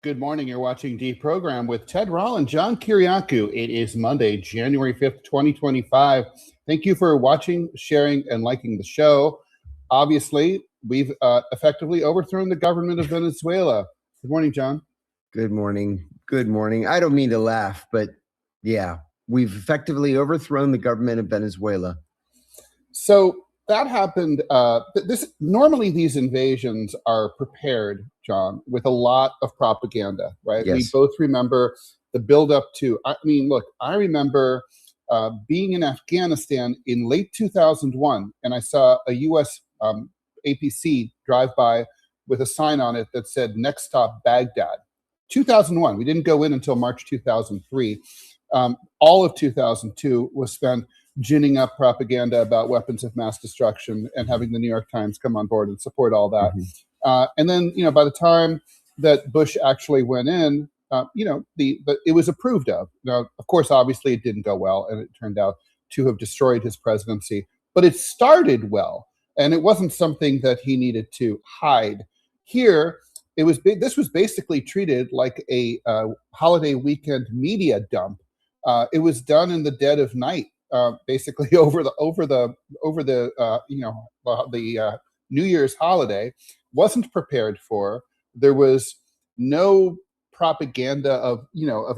Good morning. You're watching DeProgram with Ted Rall and John Kiriakou. It is Monday, January 5th, 2025. Thank you for watching, sharing, and liking the show. Obviously, we've effectively overthrown the government of Venezuela. Good morning, John. Good morning. Good morning. I don't mean to laugh, but yeah, we've effectively overthrown the government of Venezuela. So that happened. Normally these invasions are prepared, John, with a lot of propaganda, right? Yes. We both remember the buildup to. I mean, look, I remember being in Afghanistan in late 2001, and I saw a U.S. APC drive by with a sign on it that said "Next stop Baghdad." 2001. We didn't go in until March 2003. All of 2002 was spent ginning up propaganda about weapons of mass destruction and having the New York Times come on board and support all that. And then, by the time that Bush actually went in, it was approved of. Now, of course, obviously it didn't go well, and it turned out to have destroyed his presidency. But it started well, and it wasn't something that he needed to hide. Here, this was basically treated like a holiday weekend media dump. It was done in the dead of night. Basically over the New Year's holiday, wasn't prepared for. There was no propaganda of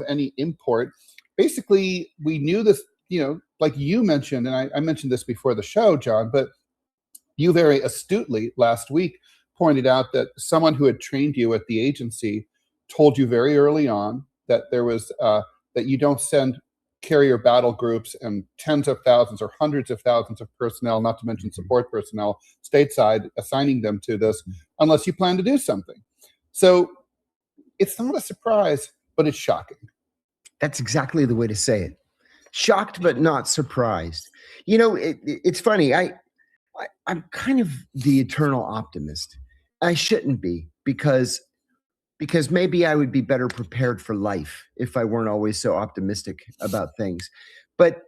any import. Basically, we knew this, like you mentioned, and I mentioned this before the show, John, but you very astutely last week pointed out that someone who had trained you at the agency told you very early on that there was that you don't send carrier battle groups and tens of thousands or hundreds of thousands of personnel, not to mention support personnel, stateside, assigning them to this unless you plan to do something. So it's not a surprise, but it's shocking. That's exactly the way to say it. Shocked, but not surprised. It's funny. I'm kind of the eternal optimist. I shouldn't be because maybe I would be better prepared for life if I weren't always so optimistic about things. But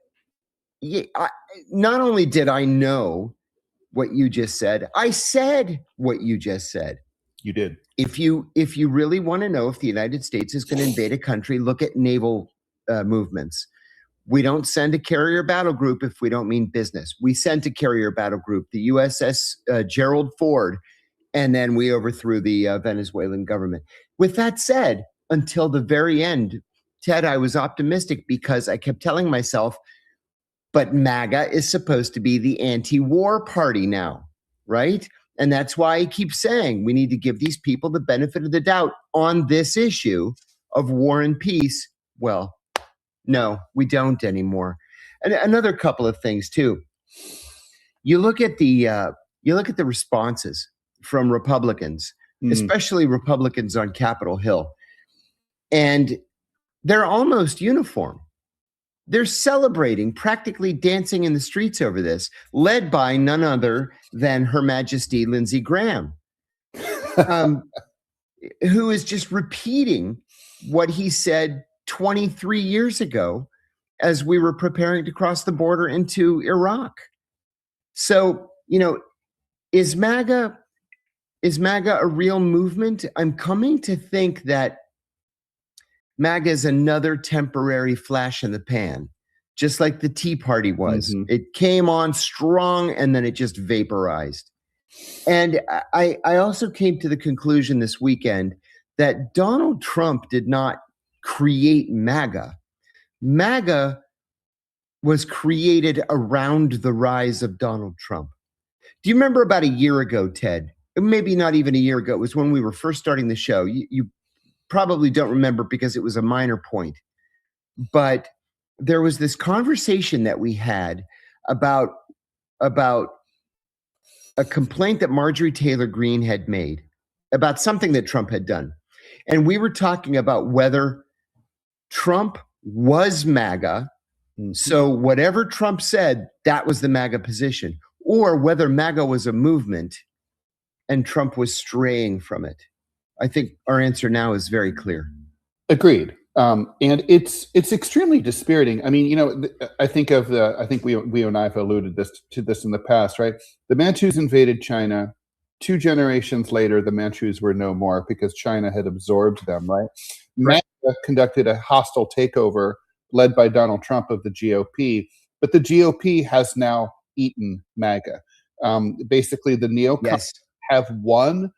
not only did I know what you just said, I said what you just said. You did. If you really want to know if the United States is going to invade a country, look at naval movements. We don't send a carrier battle group if we don't mean business. We sent a carrier battle group, the USS Gerald Ford, and then we overthrew the Venezuelan government. With that said, until the very end, Ted, I was optimistic because I kept telling myself, but MAGA is supposed to be the anti-war party now, right? And that's why I keep saying we need to give these people the benefit of the doubt on this issue of war and peace. Well, no, we don't anymore. And another couple of things too. You look at the responses from Republicans, especially Republicans on Capitol Hill, and they're almost uniform. They're celebrating, practically dancing in the streets over this, led by none other than Her Majesty Lindsey Graham, who is just repeating what he said 23 years ago as we were preparing to cross the border into Iraq. So, is MAGA a real movement? I'm coming to think that MAGA is another temporary flash in the pan, just like the Tea Party was. It came on strong and then it just vaporized. And I also came to the conclusion this weekend that Donald Trump did not create MAGA. MAGA was created around the rise of Donald Trump. Do you remember about a year ago, Ted? Maybe not even a year ago. It was when we were first starting the show. You probably don't remember because it was a minor point. But there was this conversation that we had about a complaint that Marjorie Taylor Greene had made about something that Trump had done. And we were talking about whether Trump was MAGA. So whatever Trump said, that was the MAGA position, or whether MAGA was a movement and Trump was straying from it. I think our answer now is very clear. Agreed. And it's extremely dispiriting. I mean, I think we and I have alluded to this in the past, right? The Manchus invaded China. 2 generations later, the Manchus were no more because China had absorbed them, right? Right. MAGA conducted a hostile takeover led by Donald Trump of the GOP, but the GOP has now eaten MAGA. Basically, the neocons Yes. have won.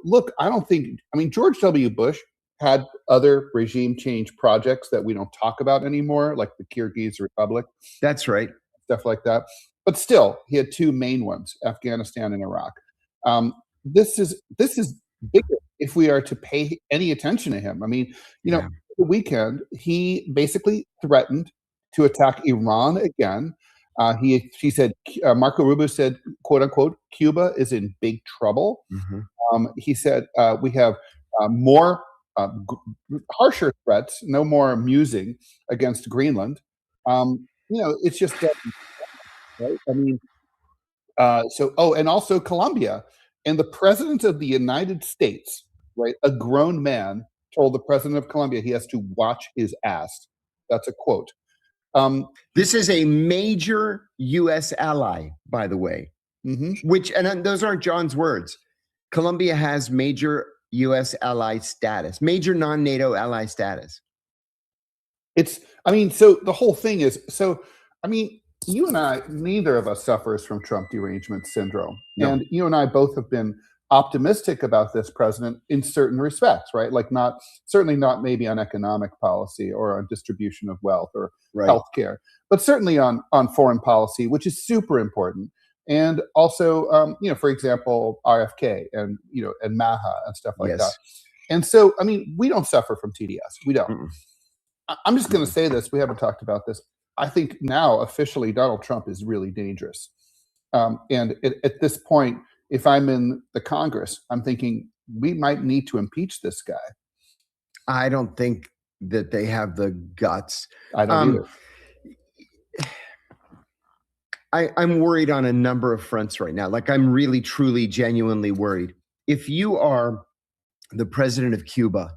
Look, George W. Bush had other regime change projects that we don't talk about anymore, like the Kyrgyz Republic, That's right. stuff like that. But still, he had 2 main ones, Afghanistan and Iraq. This is bigger if we are to pay any attention to him. Yeah. The weekend, he basically threatened to attack Iran again. He said, Marco Rubio said, quote unquote, Cuba is in big trouble. He said, we have more harsher threats, no more musing against Greenland. It's just, right? And also Colombia. And the president of the United States, right, a grown man, told the president of Colombia he has to watch his ass. That's a quote. This is a major U.S. ally, by the way, and those aren't John's words. Colombia has major U.S. ally status, major non-NATO ally status. So the whole thing is, you and I, neither of us suffers from Trump derangement syndrome. No. And you and I both have been optimistic about this president in certain respects, right? Like certainly not maybe on economic policy or on distribution of wealth or healthcare, but certainly on foreign policy, which is super important. And also, for example, RFK and MAHA and stuff like that. And so, we don't suffer from TDS. We don't. I'm just going to say this. We haven't talked about this. I think now officially Donald Trump is really dangerous. And at this point, if I'm in the Congress, I'm thinking we might need to impeach this guy. I don't think that they have the guts. I don't either. I'm worried on a number of fronts right now. Like, I'm really, truly, genuinely worried. If you are the president of Cuba,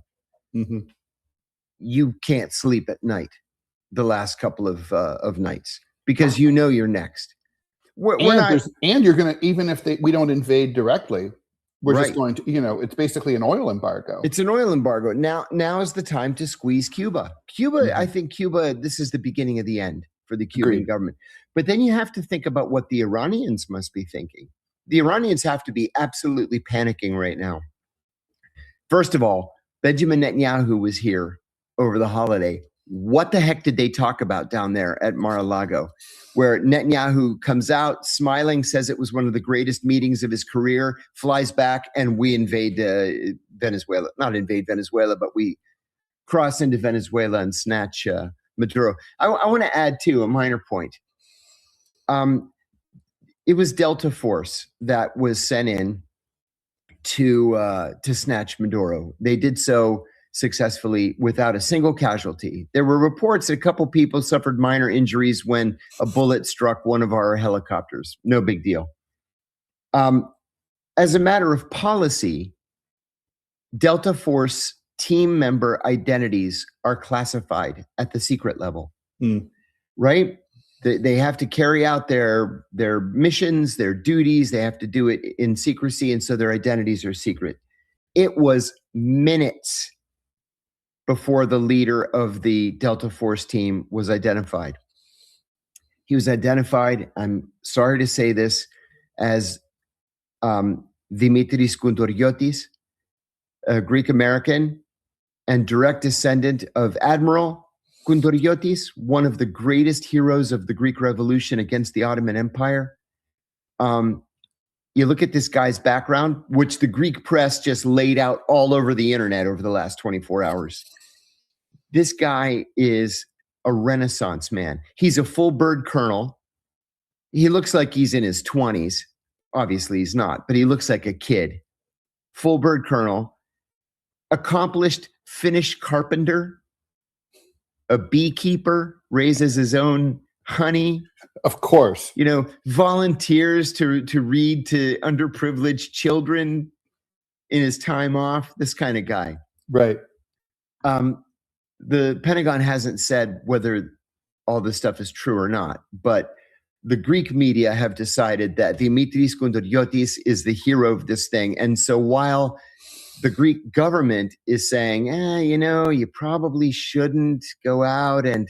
you can't sleep at night the last couple of nights because you're next. And you're going to, even if we don't invade directly, we're just going to, it's basically an oil embargo. It's an oil embargo. Now is the time to squeeze Cuba. I think Cuba, this is the beginning of the end for the Cuban government. But then you have to think about what the Iranians must be thinking. The Iranians have to be absolutely panicking right now. First of all, Benjamin Netanyahu was here over the holiday. What the heck did they talk about down there at Mar-a-Lago, where Netanyahu comes out smiling, says it was one of the greatest meetings of his career, flies back, and we invade Venezuela. Not invade Venezuela, but we cross into Venezuela and snatch Maduro. I want to add, too, a minor point. It was Delta Force that was sent in to snatch Maduro. They did so successfully without a single casualty. There were reports that a couple people suffered minor injuries when a bullet struck one of our helicopters. No big deal. As a matter of policy, Delta Force team member identities are classified at the secret level, right? They have to carry out their missions, their duties. They have to do it in secrecy, and so their identities are secret. It was minutes before the leader of the Delta Force team was identified. He was identified, I'm sorry to say this, as Dimitris Kountouriotis, a Greek-American and direct descendant of Admiral Kountouriotis, one of the greatest heroes of the Greek Revolution against the Ottoman Empire. You look at this guy's background, which the Greek press just laid out all over the internet over the last 24 hours. This guy is a Renaissance man. He's a full bird colonel. He looks like he's in his 20s. Obviously, he's not, but he looks like a kid. Full bird colonel, accomplished Finnish carpenter, a beekeeper, raises his own honey. Of course. Volunteers to read to underprivileged children in his time off. This kind of guy. Right. The Pentagon hasn't said whether all this stuff is true or not, but the Greek media have decided that Dimitris Kunduriotis is the hero of this thing. And so while the Greek government is saying, you probably shouldn't go out and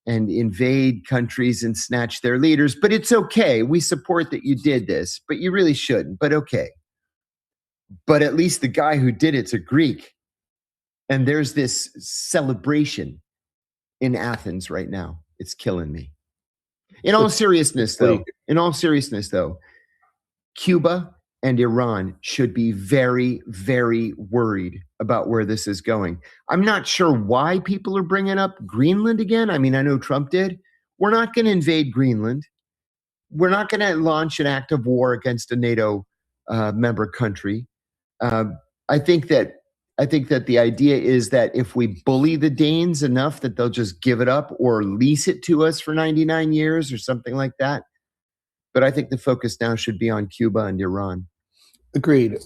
invade countries and snatch their leaders, but it's okay. We support that you did this, but you really shouldn't, but okay. But at least the guy who did it's a Greek. And there's this celebration in Athens right now. It's killing me. In all seriousness, though, Cuba and Iran should be very, very worried about where this is going. I'm not sure why people are bringing up Greenland again. I mean, I know Trump did. We're not going to invade Greenland. We're not going to launch an act of war against a NATO member country. I think that the idea is that if we bully the Danes enough that they'll just give it up or lease it to us for 99 years or something like that. But I think the focus now should be on Cuba and Iran. Agreed.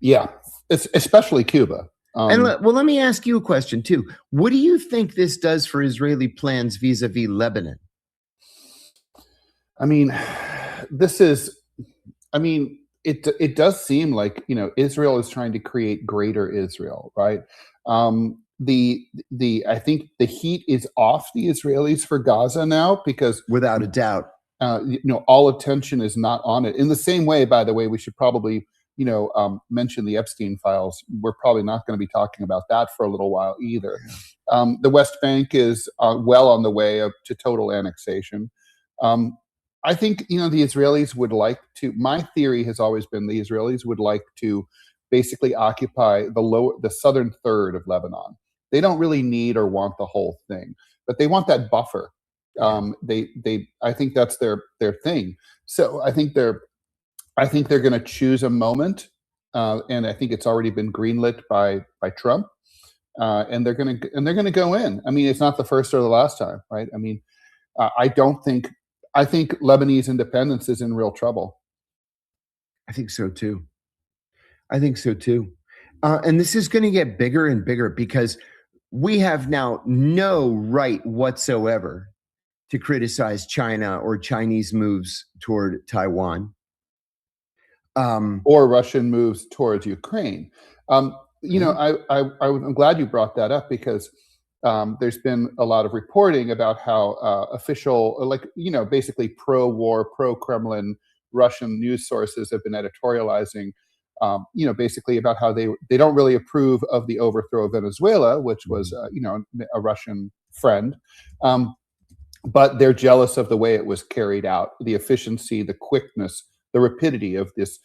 Yeah, especially Cuba. Let me ask you a question too. What do you think this does for Israeli plans vis-a-vis Lebanon? I mean, it does seem like, Israel is trying to create greater Israel, right? I think the heat is off the Israelis for Gaza now because without a doubt, all attention is not on it. In the same way, by the way, we should probably, mention the Epstein files. We're probably not going to be talking about that for a little while either. The West Bank is well on the way to total annexation. I think, the Israelis would like to, my theory has always been the Israelis would like to basically occupy the southern third of Lebanon. They don't really need or want the whole thing, but they want that buffer. I think that's their thing. So I think they're going to choose a moment, and I think it's already been greenlit by Trump, and they're going to go in. I mean, it's not the first or the last time, right? I mean, I think Lebanese independence is in real trouble. I think so too. And this is going to get bigger and bigger because we have now no right whatsoever to criticize China or Chinese moves toward Taiwan. Or Russian moves towards Ukraine. I'm glad you brought that up because there's been a lot of reporting about how official, basically pro-war, pro-Kremlin Russian news sources have been editorializing, basically about how they don't really approve of the overthrow of Venezuela, which was, a Russian friend. But they're jealous of the way it was carried out, the efficiency, the quickness, the rapidity of this,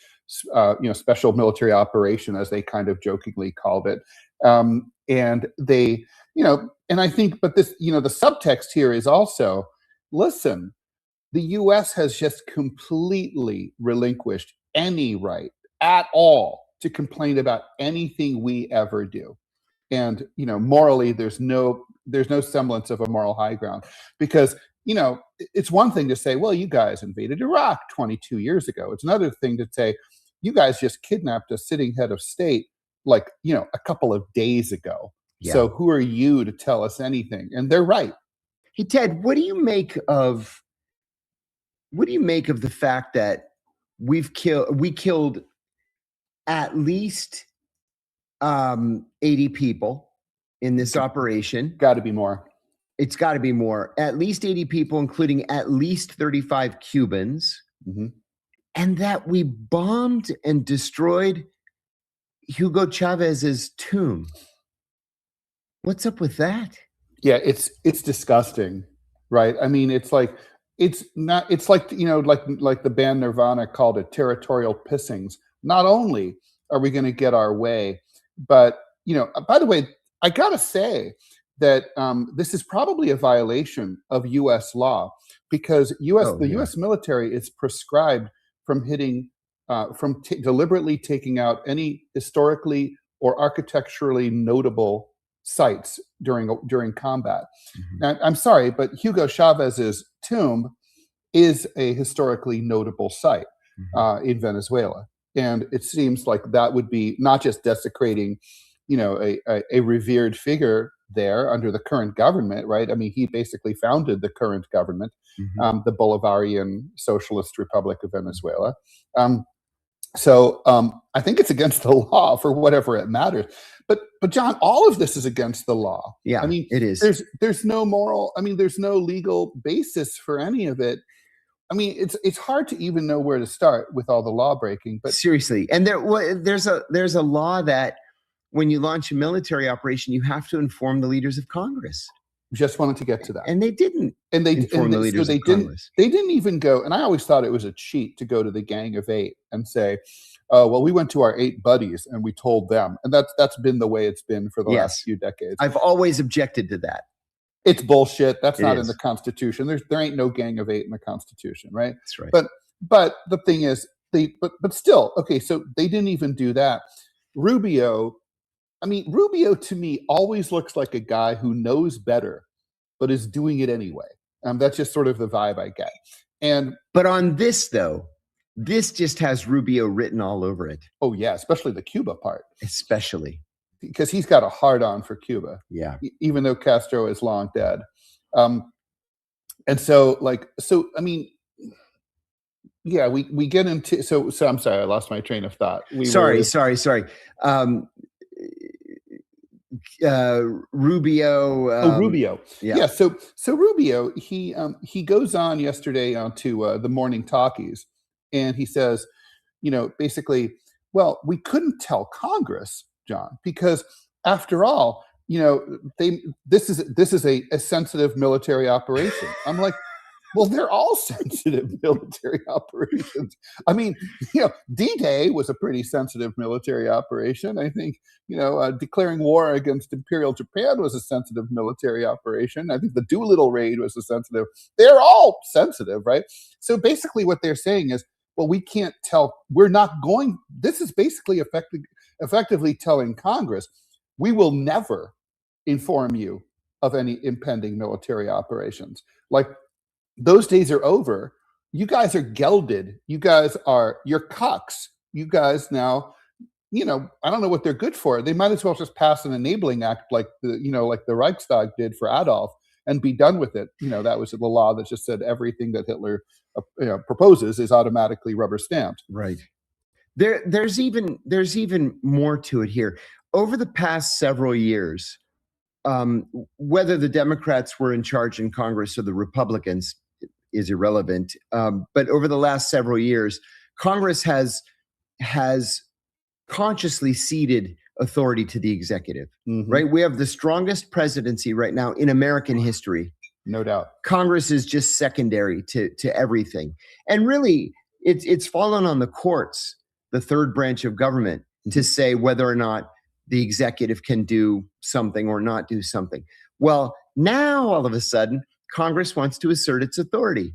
special military operation, as they kind of jokingly called it. And they, and I think, but this, the subtext here is also, listen, the U.S. has just completely relinquished any right at all to complain about anything we ever do. And, morally, there's no semblance of a moral high ground because, it's one thing to say, well, you guys invaded Iraq 22 years ago. It's another thing to say, you guys just kidnapped a sitting head of state, a couple of days ago. Yeah. So who are you to tell us anything? And they're right. Hey, Ted, what do you make of the fact that we killed at least 80 people in this operation? Got to be more. It's got to be more. At least 80 people, including at least 35 Cubans. Mm-hmm. And that we bombed and destroyed Hugo Chavez's tomb. What's up with that? Yeah, it's disgusting, right? I mean, it's like like the band Nirvana called it territorial pissings. Not only are we going to get our way, but by the way, I gotta say that this is probably a violation of U.S. law because the U.S. military is prescribed from hitting, deliberately taking out any historically or architecturally notable sites during combat. Mm-hmm. Now, I'm sorry, but Hugo Chavez's tomb is a historically notable site in Venezuela. And it seems like that would be not just desecrating a revered figure there under the current government, right? I mean, he basically founded the current government, the Bolivarian Socialist Republic of Venezuela. So I think it's against the law for whatever it matters. But John, all of this is against the law. Yeah, I mean, it is. There's no moral. I mean, there's no legal basis for any of it. I mean, it's hard to even know where to start with all the law breaking. But seriously, and there's a law that when you launch a military operation, you have to inform the leaders of Congress. Just wanted to get to that, and they didn't. And they inform the leaders of Congress. They didn't even go. And I always thought it was a cheat to go to the Gang of Eight and say, "Oh, well, we went to our 8 buddies and we told them." And that's been the way it's been for the last few decades. I've always objected to that. It's bullshit. That's not in the Constitution. There ain't no Gang of 8 in the Constitution, right? That's right. But the thing is, but still, okay. So they didn't even do that. Rubio to me always looks like a guy who knows better, but is doing it anyway. That's just sort of the vibe I get. But on this though, this just has Rubio written all over it. Oh yeah, especially the Cuba part. Especially. Because he's got a hard on for Cuba. Yeah. Even though Castro is long dead. And so I mean, yeah, we get into, so I'm sorry, I lost my train of thought. Sorry. Rubio. Rubio. Yeah. So Rubio, he goes on yesterday onto the Morning Talkies, and he says, basically, well, we couldn't tell Congress, John, because after all, this is a sensitive military operation. I'm like, well, they're all sensitive military operations. I mean, D-Day was a pretty sensitive military operation. I think, declaring war against Imperial Japan was a sensitive military operation. I think the Doolittle raid was a sensitive. They're all sensitive, right? So basically what they're saying is, well, we can't tell. We're not going. This is basically effectively telling Congress, we will never inform you of any impending military operations. Like, those days are over. You guys are gelded. You're cucks. You guys now, I don't know what they're good for. They might as well just pass an enabling act like the Reichstag did for Adolf and be done with it. That was the law that just said everything that Hitler proposes is automatically rubber stamped. Right. There's even more to it here. Over the past several years, whether the Democrats were in charge in Congress or the Republicans is irrelevant. But over the last several years, Congress has consciously ceded authority to the executive, right? We have the strongest presidency right now in American history. No doubt. Congress is just secondary to everything. And really, it's fallen on the courts, the third branch of government, to say whether or not the executive can do something or not do something. Well, now all of a sudden, Congress wants to assert its authority.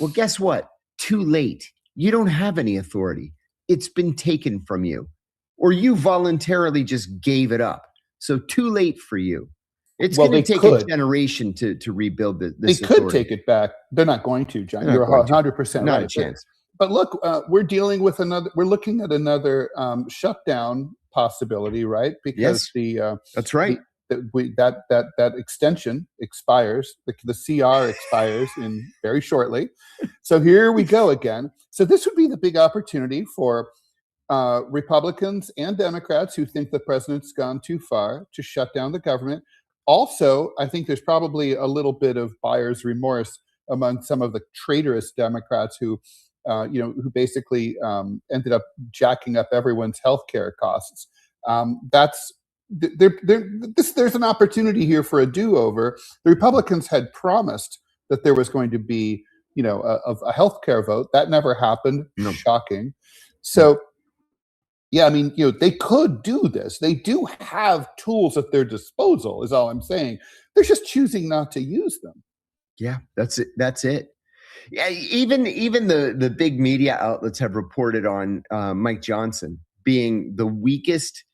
Well, guess what? Too late. You don't have any authority. It's been taken from you, or you voluntarily just gave it up. So too late for you. It's going to take a generation to rebuild this authority. They could take it back. They're not going to, John. You're 100% right. Not a chance. But look, we're looking at another shutdown possibility, right? Because that's right. That extension expires. The CR expires in very shortly. So here we go again. So this would be the big opportunity for Republicans and Democrats who think the president's gone too far to shut down the government. Also, I think there's probably a little bit of buyer's remorse among some of the traitorous Democrats who basically ended up jacking up everyone's healthcare costs. There's an opportunity here for a do-over. The Republicans had promised that there was going to be, a healthcare vote. That never happened. No. Shocking. So, yeah, I mean, they could do this. They do have tools at their disposal, is all I'm saying. They're just choosing not to use them. Yeah, that's it. Yeah, even the big media outlets have reported on Mike Johnson being the weakest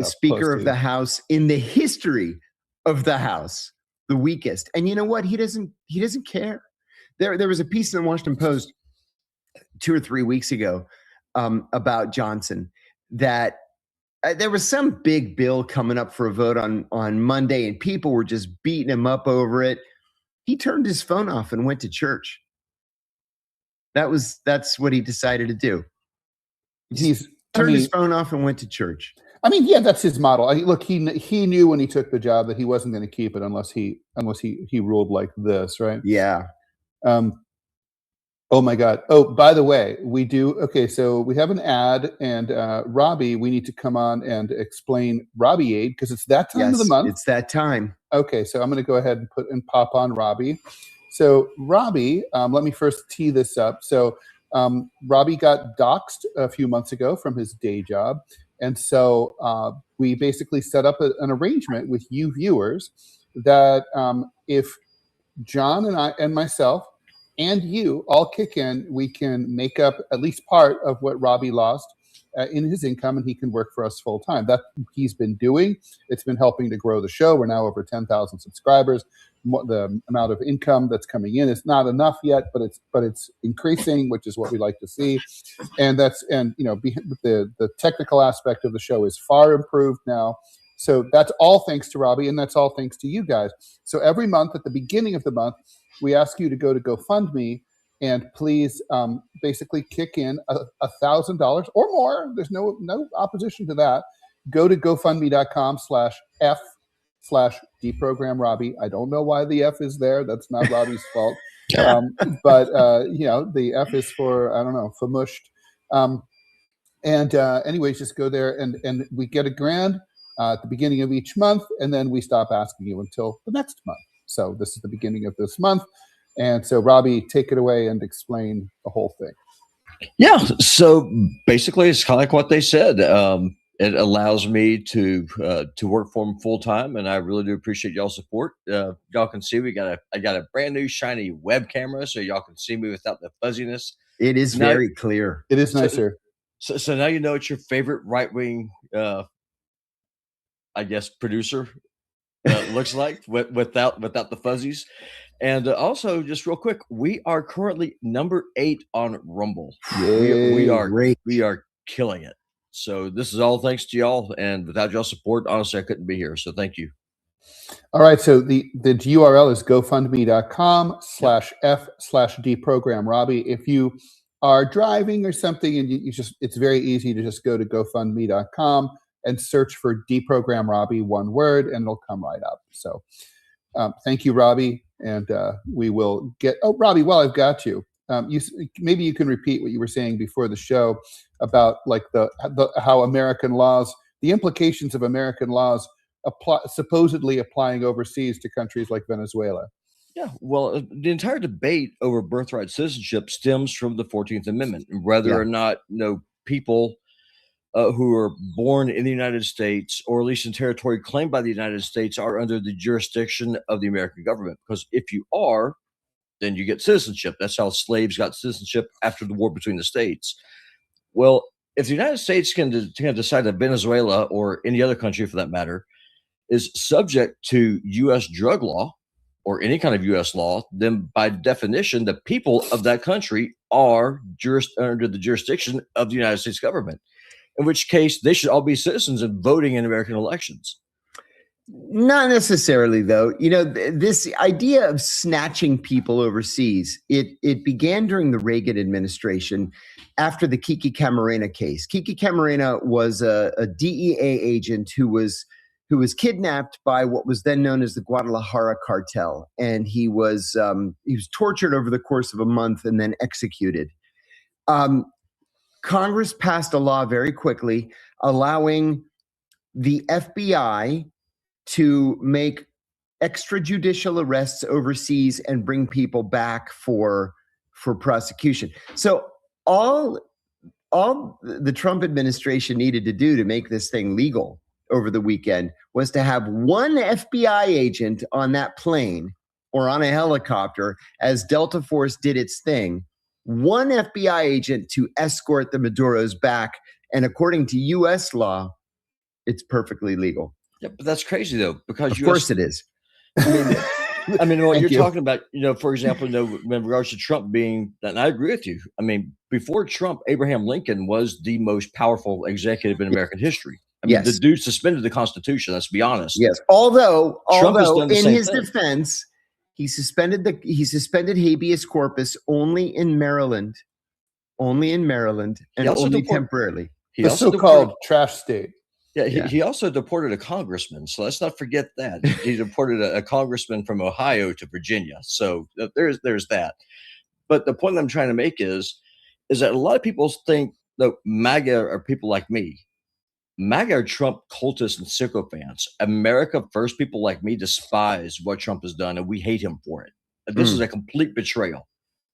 Speaker of the House in the history of the House, the weakest. And you know what? He doesn't care. There was a piece in the Washington Post 2 or 3 weeks ago about Johnson that there was some big bill coming up for a vote on Monday, and people were just beating him up over it. He turned his phone off and went to church. That's what he decided to do. He turned his phone off and went to church. I mean, yeah, that's his model. Look, he knew when he took the job that he wasn't going to keep it unless he ruled like this, right? Yeah. Oh my God. Oh, by the way, we do. Okay, so we have an ad, and Robbie, we need to come on and explain Robbie Aid because it's that time of the month. It's that time. Okay, so I'm going to go ahead and pop on Robbie. So Robbie, let me first tee this up. So Robbie got doxxed a few months ago from his day job. And so we basically set up an arrangement with you viewers that if John and I and myself and you all kick in, we can make up at least part of what Robbie lost in his income, and he can work for us full time. That he's been doing. It's been helping to grow the show. We're now over 10,000 subscribers. The amount of income that's coming in is not enough yet, but it's increasing, which is what we like to see. And the technical aspect of the show is far improved now. So that's all thanks to Robbie, and that's all thanks to you guys. So every month, at the beginning of the month, we ask you to go to GoFundMe and please basically kick in $1,000 or more. There's no opposition to that. Go to GoFundMe.com/F/deprogram Robbie. I don't know why the F is there. That's not Robbie's fault. But the F is for, I don't know, famushed. Anyways, just go there and we get $1,000 at the beginning of each month, and then we stop asking you until the next month. So this is the beginning of this month. And so, Robbie, take it away and explain the whole thing. Yeah. So basically, it's kind of like what they said. It allows me to work for them full time, and I really do appreciate y'all's support. Y'all can see I got a brand new shiny web camera, so y'all can see me without the fuzziness. It is very clear. It is nicer. So now you know it's your favorite right wing, producer looks like without the fuzzies. And also, just real quick, we are currently number 8 on Rumble. We are killing it. So this is all thanks to y'all, and without y'all support, honestly, I couldn't be here. So thank you. All right. So the URL is GoFundMe.com/F/deprogram Robbie. If you are driving or something, and it's very easy to just go to GoFundMe.com and search for Deprogram Robbie, one word, and it'll come right up. So thank you, Robbie. And we will get. Oh, Robbie, while I've got you, maybe you can repeat what you were saying before the show about like how American laws, the implications of American laws supposedly applying overseas to countries like Venezuela. Yeah, well, the entire debate over birthright citizenship stems from the 14th Amendment, whether or not people who are born in the United States, or at least in territory claimed by the United States, are under the jurisdiction of the American government. Because if you are, then you get citizenship. That's how slaves got citizenship after the war between the states. Well, if the United States can decide that Venezuela, or any other country for that matter, is subject to U.S. drug law or any kind of U.S. law, then by definition, the people of that country are under the jurisdiction of the United States government. In which case, they should all be citizens and voting in American elections. Not necessarily, though. This idea of snatching people overseas, it began during the Reagan administration after the Kiki Camarena case. Kiki Camarena was a DEA agent who was kidnapped by what was then known as the Guadalajara cartel, and he was tortured over the course of a month and then executed. Congress passed a law very quickly allowing the FBI to make extrajudicial arrests overseas and bring people back for prosecution. So all the Trump administration needed to do to make this thing legal over the weekend was to have one FBI agent on that plane or on a helicopter as Delta Force did its thing. One FBI agent to escort the Maduros back. And according to U.S. law, it's perfectly legal. Yeah, but that's crazy, though, because of course it is. I mean, what you're talking about, for example, in regards to Trump being, and I agree with you. I mean, before Trump, Abraham Lincoln was the most powerful executive in American history. I mean, Yes. the dude suspended the Constitution. Let's be honest. Yes. Although Trump has done the in same his thing. defense, he suspended habeas corpus only in Maryland, and also only deport- temporarily. He The also so-called trash state. He also deported a congressman. So let's not forget that. He deported a congressman from Ohio to Virginia. So there's that. But the point I'm trying to make is that a lot of people think that MAGA are people like me. MAGA are Trump cultists and sycophants. America First people like me despise what Trump has done, and we hate him for it. This is a complete betrayal.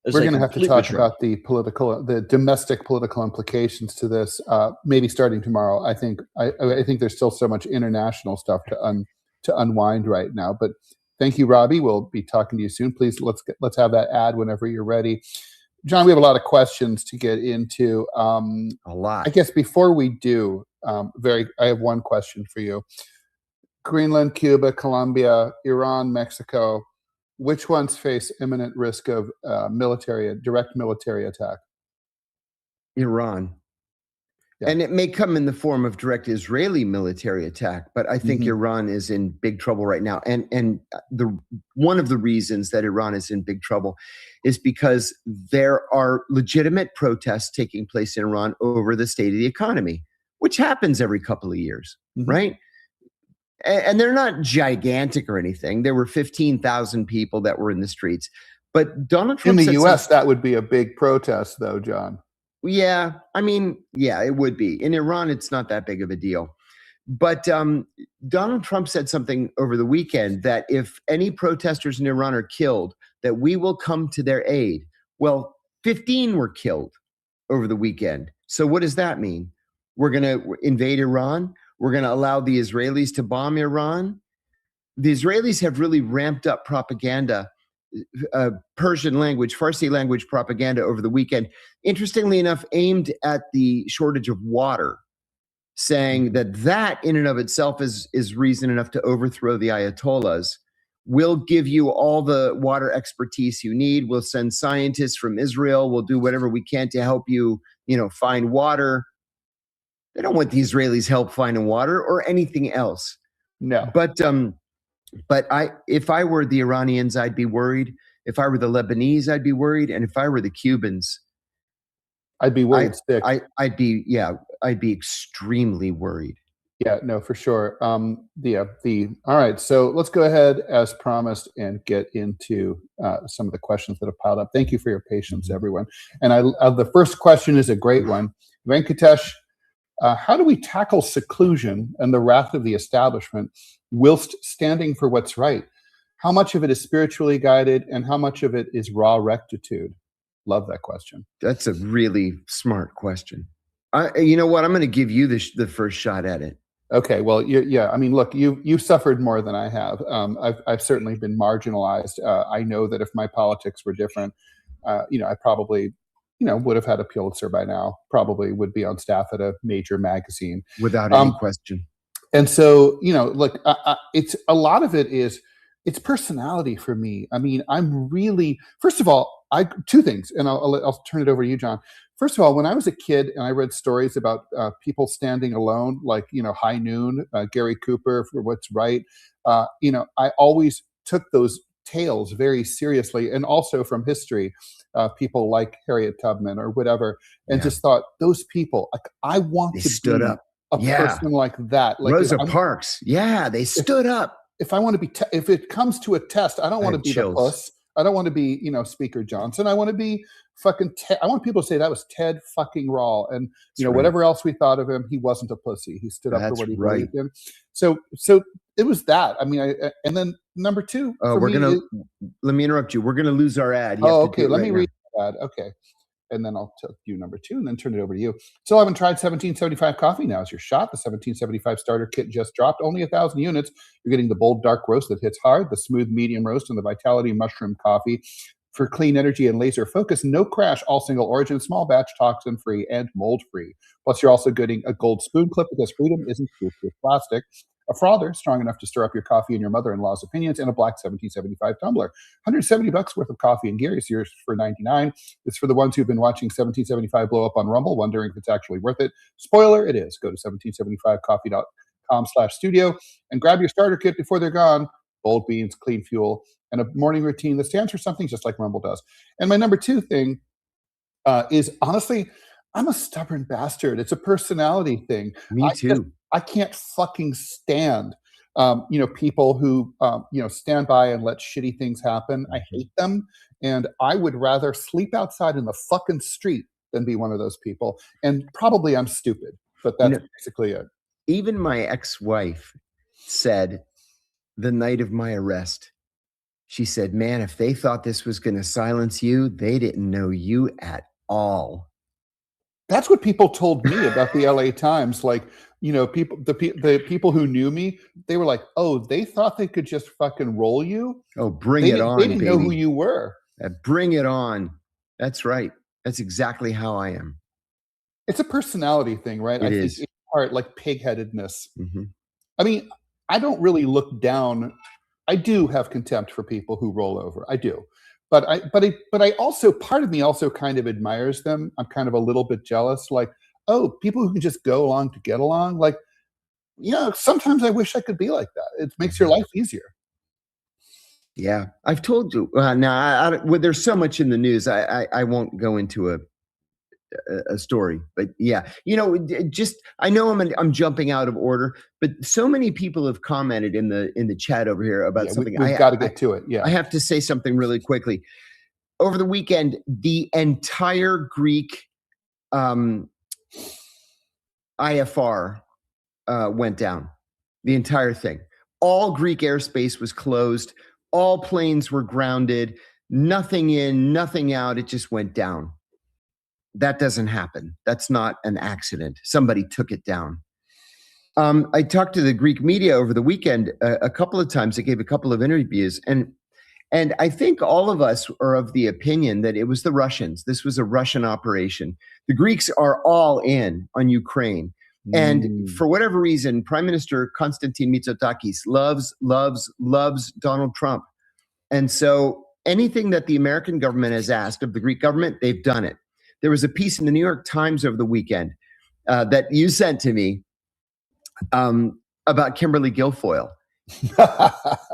We're going to have to talk about the domestic political implications to this, maybe starting tomorrow. I think there's still so much international stuff to unwind right now. But thank you, Robbie. We'll be talking to you soon. Please let's have that ad whenever you're ready. John, we have a lot of questions to get into. A lot. I guess before we do, I have one question for you. Greenland, Cuba, Colombia, Iran, Mexico. Which ones face imminent risk of direct military attack? Iran. Yeah. And it may come in the form of direct Israeli military attack, but I think Iran is in big trouble right now. And one of the reasons that Iran is in big trouble is because there are legitimate protests taking place in Iran over the state of the economy, which happens every couple of years, right? And they're not gigantic or anything. There were 15,000 people that were in the streets. But Donald Trump in the U.S., that would be a big protest, though, John. Yeah, I mean, yeah, it would be. In Iran, it's not that big of a deal. But Donald Trump said something over the weekend that if any protesters in Iran are killed, that we will come to their aid. Well, 15 were killed over the weekend. So what does that mean? We're going to invade Iran? We're going to allow the Israelis to bomb Iran? The Israelis have really ramped up propaganda, Persian language, Farsi language propaganda over the weekend. Interestingly enough, aimed at the shortage of water, saying that in and of itself is reason enough to overthrow the Ayatollahs. We'll give you all the water expertise you need. We'll send scientists from Israel. We'll do whatever we can to help you, find water. They don't want the Israelis' help finding water or anything else. No. But if I were the Iranians, I'd be worried. If I were the Lebanese, I'd be worried. And if I were the Cubans, I'd be worried sick. I'd be extremely worried. Yeah, no, for sure. All right. So let's go ahead as promised and get into some of the questions that have piled up. Thank you for your patience, everyone. And the first question is a great one. Venkatesh, how do we tackle seclusion and the wrath of the establishment whilst standing for what's right? How much of it is spiritually guided and how much of it is raw rectitude? Love that question. That's a really smart question. You know what? I'm going to give you the first shot at it. Okay. Well, yeah. I mean, look, you've suffered more than I have. I've certainly been marginalized. I know that if my politics were different, I probably would have had a Pulitzer by now, probably would be on staff at a major magazine. Without any question. And so, look, it's a lot of it's personality for me. I mean, I'm really, first of all, two things, and I'll turn it over to you, John. First of all, when I was a kid and I read stories about people standing alone, like, High Noon, Gary Cooper for what's right, I always took those tales very seriously, and also from history, people like Harriet Tubman or whatever, and just thought, those people, like, I want to stood up. A person like that. Like Rosa Parks. Yeah, they stood up. If I want to be, if it comes to a test, I don't want to be the puss. I don't want to be, Speaker Johnson. I want to be fucking I want people to say that was Ted fucking Rall. And, whatever else we thought of him, he wasn't a pussy. He stood up for what he believed in. So it was that. I mean, and then number two. Let me interrupt you. We're going to lose our ad. Okay. Let me read the ad. Okay. And then I'll tell you number two and then turn it over to you. Still haven't tried 1775 coffee? Now is your shot. The 1775 starter kit just dropped. Only 1,000 units. You're getting the bold dark roast that hits hard, the smooth medium roast, and the vitality mushroom coffee for clean energy and laser focus. No crash, all single origin, small batch, toxin free, and mold free. Plus, you're also getting a gold spoon clip because freedom isn't proof with plastic. a frother strong enough to stir up your coffee and your mother-in-law's opinions, and a black 1775 tumbler. $170 worth of coffee and gear is yours for $99. It's for the ones who've been watching 1775 blow up on Rumble, wondering if it's actually worth it. Spoiler, it is. Go to 1775coffee.com/studio and grab your starter kit before they're gone. Bold beans, clean fuel, and a morning routine that stands for something just like Rumble does. And my number 2 thing is, honestly, I'm a stubborn bastard. It's a personality thing. Me too. I can't fucking stand, people who, stand by and let shitty things happen. I hate them. And I would rather sleep outside in the fucking street than be one of those people. And probably I'm stupid, but that's basically it. Even my ex-wife said the night of my arrest, she said, man, if they thought this was going to silence you, they didn't know you at all. That's what people told me about the LA Times. Like, the people who knew me, they were like, oh, they thought they could just fucking roll you. Oh, bring it on, They didn't baby. know who you were. Bring it on. That's right. That's exactly how I am. It's a personality thing, right? It is. Think it's part like pig-headedness. Mm-hmm. I mean, I don't really look down. I do have contempt for people who roll over. I do. But I also, part of me also kind of admires them. I'm kind of a little bit jealous. Like, oh, people who can just go along to get along. Like, sometimes I wish I could be like that. It makes your life easier. Yeah, I've told you. Now, there's so much in the news. I won't go into a story, but yeah, I know I'm jumping out of order, but so many people have commented in the chat over here about something. We've got to get to it. Yeah, I have to say something really quickly. Over the weekend, the entire Greek IFR went down. The entire thing. All Greek airspace was closed. All planes were grounded. Nothing in, nothing out. It just went down. That doesn't happen. That's not an accident. Somebody took it down. I talked to the Greek media over the weekend a couple of times. I gave a couple of interviews, and I think all of us are of the opinion that it was the Russians. This was a Russian operation. The Greeks are all in on Ukraine. And for whatever reason, Prime Minister Konstantin Mitsotakis loves Donald Trump. And so anything that the American government has asked of the Greek government, they've done it. There was a piece in the New York Times over the weekend that you sent to me about Kimberly Guilfoyle.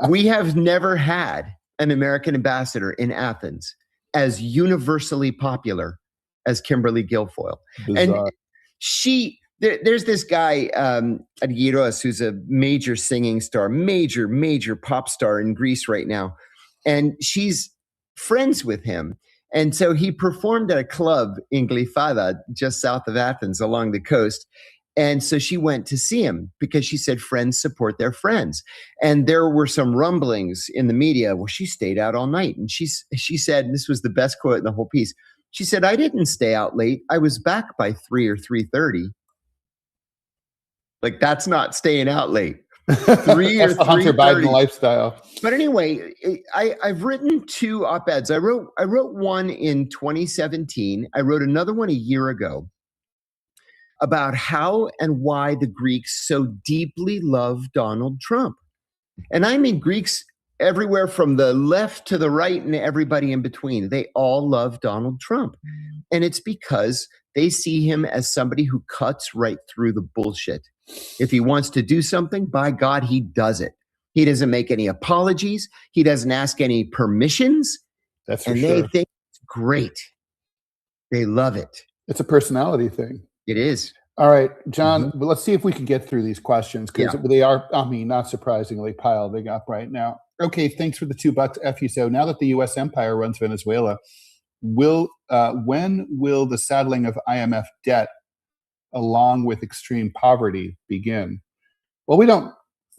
We have never had an American ambassador in Athens as universally popular as Kimberly Guilfoyle. Bizarre. And there's this guy, Argyros, who's a major singing star, major pop star in Greece right now. And she's friends with him. And so he performed at a club in Glyfada, just south of Athens, along the coast. And so she went to see him because she said friends support their friends. And there were some rumblings in the media. Well, she stayed out all night. And she said, and this was the best quote in the whole piece. She said, I didn't stay out late. I was back by 3 or 3:30. Like, that's not staying out late. 3 or 3:30. Hunter Biden lifestyle. But anyway, I've written 2 op-eds. I wrote one in 2017. I wrote another one a year ago about how and why the Greeks so deeply love Donald Trump. And I mean Greeks everywhere from the left to the right and everybody in between. They all love Donald Trump. And it's because they see him as somebody who cuts right through the bullshit. If he wants to do something, by God, he does it. He doesn't make any apologies. He doesn't ask any permissions. That's for and sure. They think it's great. They love it. It's a personality thing. It is. All right, John, let's see if we can get through these questions because they are, not surprisingly, piling up right now. Okay, thanks for the $2, F you. So now that the U.S. empire runs Venezuela, when will the saddling of IMF debt along with extreme poverty begin? Well, we don't.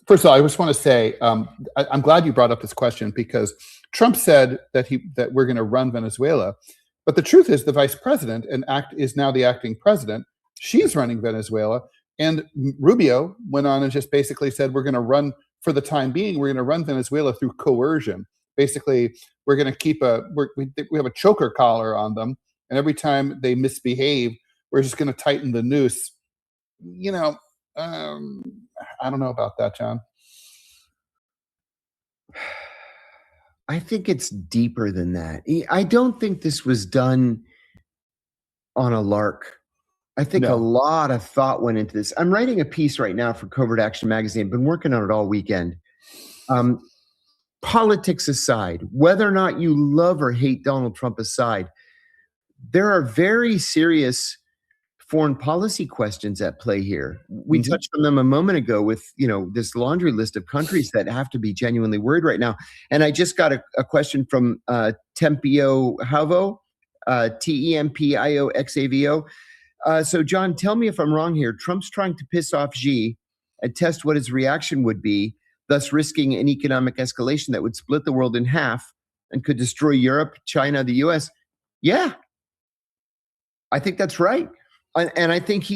First of all, I just want to say I'm glad you brought up this question because Trump said that we're going to run Venezuela, but the truth is the vice president is now the acting president. She's running Venezuela, and Rubio went on and just basically said we're going to run for the time being. We're going to run Venezuela through coercion. Basically, we're going to keep we have a choker collar on them, and every time they misbehave, we're just going to tighten the noose. I don't know about that, John. I think it's deeper than that. I don't think this was done on a lark. I think a lot of thought went into this. I'm writing a piece right now for Covert Action Magazine. I've been working on it all weekend. Politics aside, whether or not you love or hate Donald Trump aside, there are very serious foreign policy questions at play here. We touched on them a moment ago with, this laundry list of countries that have to be genuinely worried right now. And I just got a question from Tempio Havo, TEMPIOXAVO. So, John, tell me if I'm wrong here. Trump's trying to piss off Xi and test what his reaction would be, thus risking an economic escalation that would split the world in half and could destroy Europe, China, the U.S. Yeah, I think that's right. And I think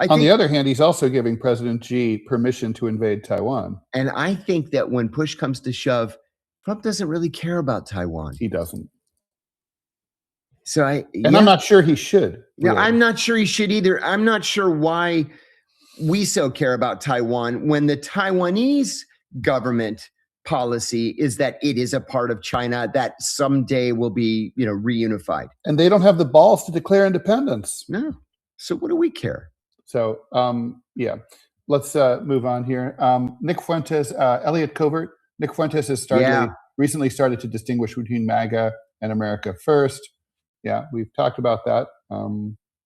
on the other hand, he's also giving President Xi permission to invade Taiwan. And I think that when push comes to shove, Trump doesn't really care about Taiwan. He doesn't. So I'm not sure he should. Really. Yeah, I'm not sure he should either. I'm not sure why we so care about Taiwan when the Taiwanese government policy is that it is a part of China that someday will be, reunified. And they don't have the balls to declare independence. No. So what do we care? So, let's move on here. Nick Fuentes, Elliot Covert. Nick Fuentes has recently started to distinguish between MAGA and America First. Yeah, we've talked about that.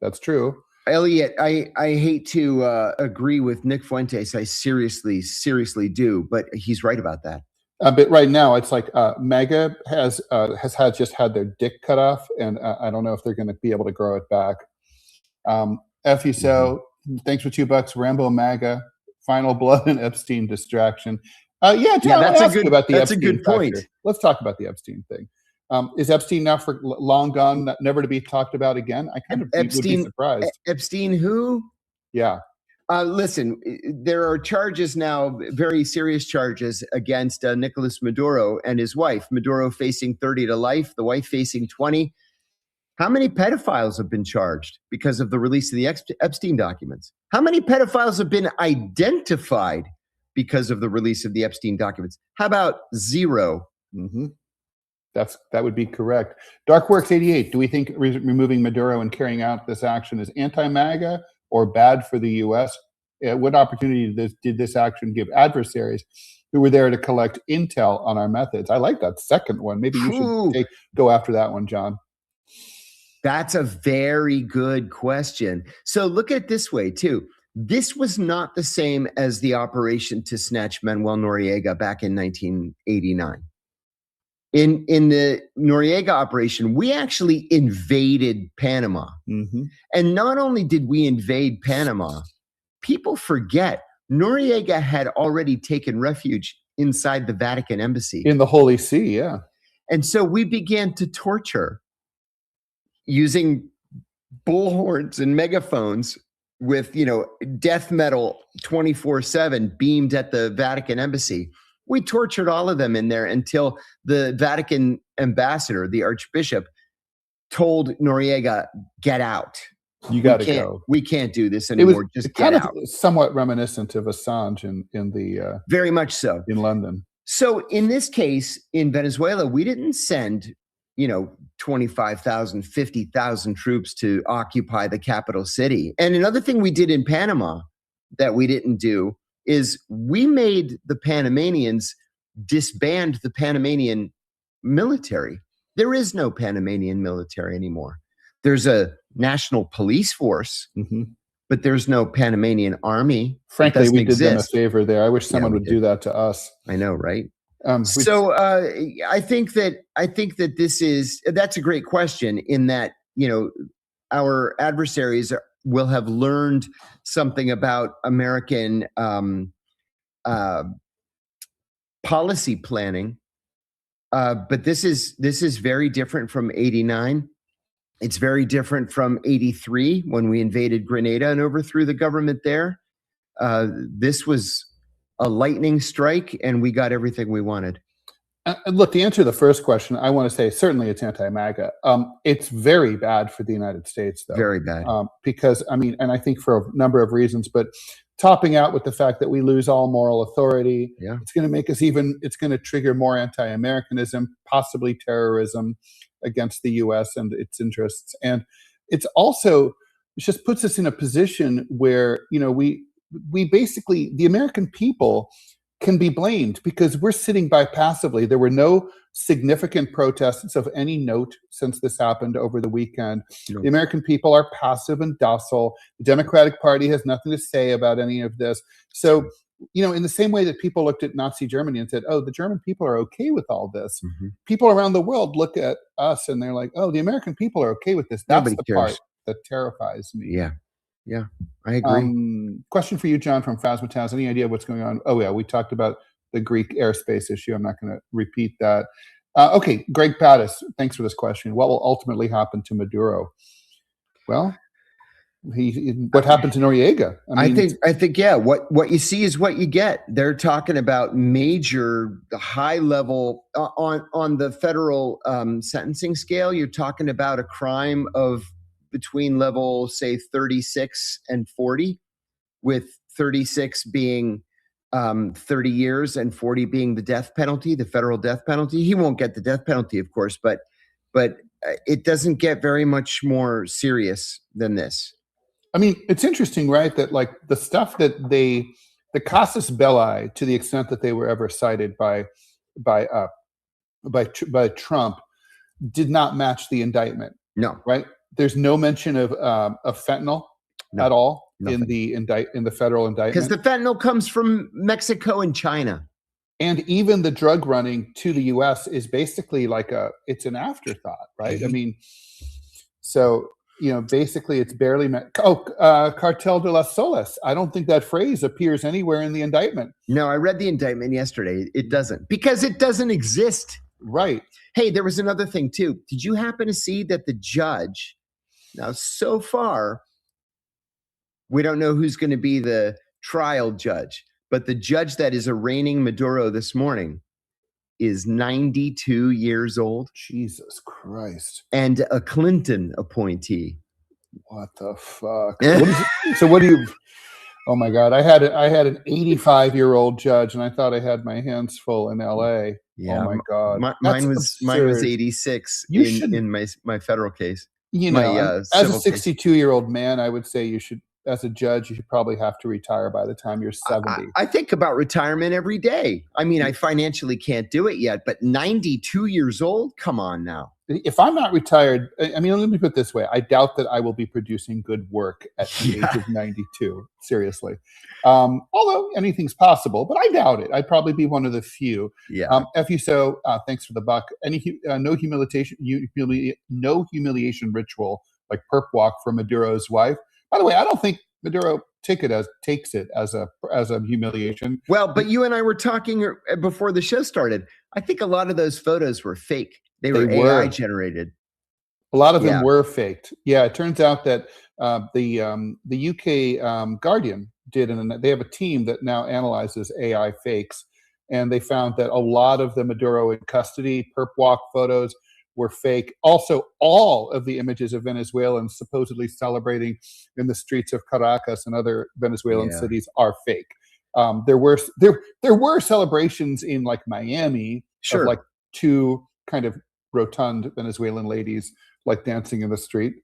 That's true. Elliot, I hate to agree with Nick Fuentes. I seriously do, but he's right about that. But right now, it's like MAGA has had their dick cut off, and I don't know if they're going to be able to grow it back. FUSO, thanks for $2. Rambo MAGA, Final Blood and Epstein distraction. John, that's a good point. Let's talk about the Epstein thing. Is Epstein now for long gone, never to be talked about again? I kind of would be surprised. Epstein who? Yeah. Listen, there are charges now, very serious charges against Nicolas Maduro and his wife. Maduro facing 30 to life, the wife facing 20. How many pedophiles have been charged because of the release of the Epstein documents? How many pedophiles have been identified because of the release of the Epstein documents? How about 0? Mm-hmm. That would be correct. Darkworks 88. Do we think removing Maduro and carrying out this action is anti-MAGA or bad for the U.S.? What opportunity did this action give adversaries who were there to collect intel on our methods? I like that second one. Maybe you should go after that one, John. That's a very good question. So look at it this way, too. This was not the same as the operation to snatch Manuel Noriega back in 1989. In the Noriega operation, we actually invaded Panama. Mm-hmm. And not only did we invade Panama, people forget Noriega had already taken refuge inside the Vatican embassy. In the Holy See, yeah. And so we began to torture using bullhorns and megaphones with, death metal 24/7 beamed at the Vatican embassy. We tortured all of them in there until the Vatican ambassador, the Archbishop, told Noriega, get out. You got to go. We can't do this anymore. Just get out. Somewhat reminiscent of Assange in the very much so in London. So in this case, in Venezuela, we didn't send 25,000, 50,000 troops to occupy the capital city. And another thing we did in Panama that we didn't do is we made the Panamanians disband the Panamanian military. There is no Panamanian military anymore. There's a national police force, but there's no Panamanian army. Frankly, we did them a favor there. I wish someone would do that to us. I know, right? I think that that's a great question in that, our adversaries will have learned something about American policy planning. But this is very different from 89. It's very different from 83 when we invaded Grenada and overthrew the government there. This was a lightning strike, and we got everything we wanted. Look, to answer the first question, I want to say certainly it's anti-MAGA. It's very bad for the United States, though. Very bad. Because, and I think for a number of reasons, but topping out with the fact that we lose all moral authority. Yeah. It's going to make us it's going to trigger more anti-Americanism, possibly terrorism against the U.S. and its interests. And it just puts us in a position where, we basically, the American people can be blamed because we're sitting by passively. There were no significant protests of any note since this happened over the weekend. No. The American people are passive and docile. The Democratic Party has nothing to say about any of this. So, in the same way that people looked at Nazi Germany and said, oh, the German people are okay with all this. Mm-hmm. People around the world look at us and they're like, oh, the American people are okay with this. That's Nobody the cares. part that terrifies me. Yeah, I agree. Question for you, John, from Phasmataz. Any idea what's going on? Oh, yeah, we talked about the Greek airspace issue. I'm not going to repeat that. Okay, Greg Pattis, thanks for this question. What will ultimately happen to Maduro? Well, what happened to Noriega? I think, yeah. What you see is what you get. They're talking about major, high level on the federal sentencing scale. You're talking about a crime of between level, say, 36 and 40, with 36 being 30 years and 40 being the death penalty, the federal death penalty. He won't get the death penalty, of course, but it doesn't get very much more serious than this. I mean, it's interesting, right? That like the stuff that the casus belli, to the extent that they were ever cited by Trump, did not match the indictment. No, right? There's no mention of fentanyl at all nothing. in the federal indictment, because the fentanyl comes from Mexico and China. And even the drug running to the U.S. is basically like it's an afterthought, right? Mm-hmm. I mean, so, basically it's barely Cartel de las Soles. I don't think that phrase appears anywhere in the indictment. No, I read the indictment yesterday. It doesn't, because it doesn't exist. Right. Hey, there was another thing too. Did you happen to see that the judge, now so far, we don't know who's going to be the trial judge, but the judge that is arraigning Maduro this morning is 92 years old. Jesus Christ. And a Clinton appointee. What the fuck? What do you... Oh my God. I had an 85-year-old judge and I thought I had my hands full in LA. Yeah. Oh my God. Mine was 86 in my federal case. As a 62-year-old man, I would say you should, as a judge, you should probably have to retire by the time you're 70. I think about retirement every day. I mean, I financially can't do it yet, but 92 years old? Come on now. If I'm not retired, I mean, let me put it this way. I doubt that I will be producing good work at the age of 92. Seriously. Although anything's possible, but I doubt it. I'd probably be one of the few. Yeah. FUSO, thanks for the buck. No humiliation ritual like perp walk for Maduro's wife. By the way, I don't think Maduro takes it as a humiliation. Well, but you and I were talking before the show started. I think a lot of those photos were fake. They were AI generated. A lot of them were faked. Yeah, it turns out that the UK Guardian did, and they have a team that now analyzes AI fakes, and they found that a lot of the Maduro in custody perp walk photos were fake. Also, all of the images of Venezuelans supposedly celebrating in the streets of Caracas and other Venezuelan cities are fake. There were celebrations in like Miami of like two kind of rotund Venezuelan ladies like dancing in the street.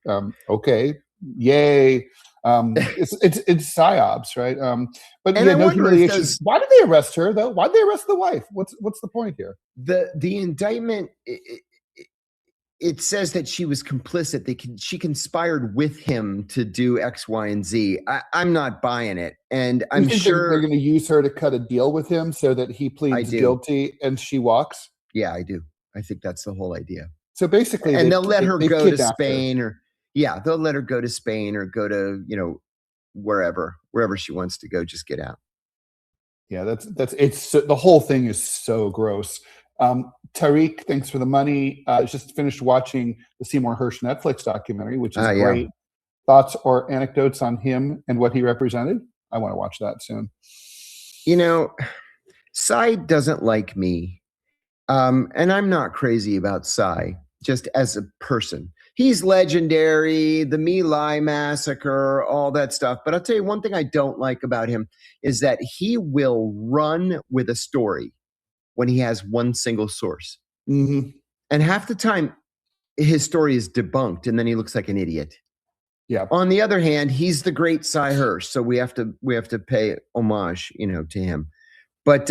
Okay, yay. It's psyops, right? But no humiliation. Why did they arrest her though? Why did they arrest the wife? What's the point here? The indictment. It says that she was complicit. She conspired with him to do X, Y, and Z. I'm not buying it, and I'm sure they're going to use her to cut a deal with him so that he pleads guilty and she walks. Yeah, I do. I think that's the whole idea. So basically, and they'll let her go to Spain, they'll let her go to Spain or go to wherever she wants to go. Just get out. Yeah, it's the whole thing is so gross. Tariq, thanks for the money. Just finished watching the Seymour Hersh Netflix documentary, which is great. Yeah. Thoughts or anecdotes on him and what he represented? I want to watch that soon. Cy doesn't like me. And I'm not crazy about Cy, just as a person. he's legendary, the My Lai massacre, all that stuff. But I'll tell you one thing I don't like about him is that he will run with a story when he has one single source. Mm-hmm. And half the time, his story is debunked, and then he looks like an idiot. Yeah. On the other hand, he's the great Cy Hirsch, so we have to pay homage, to him. But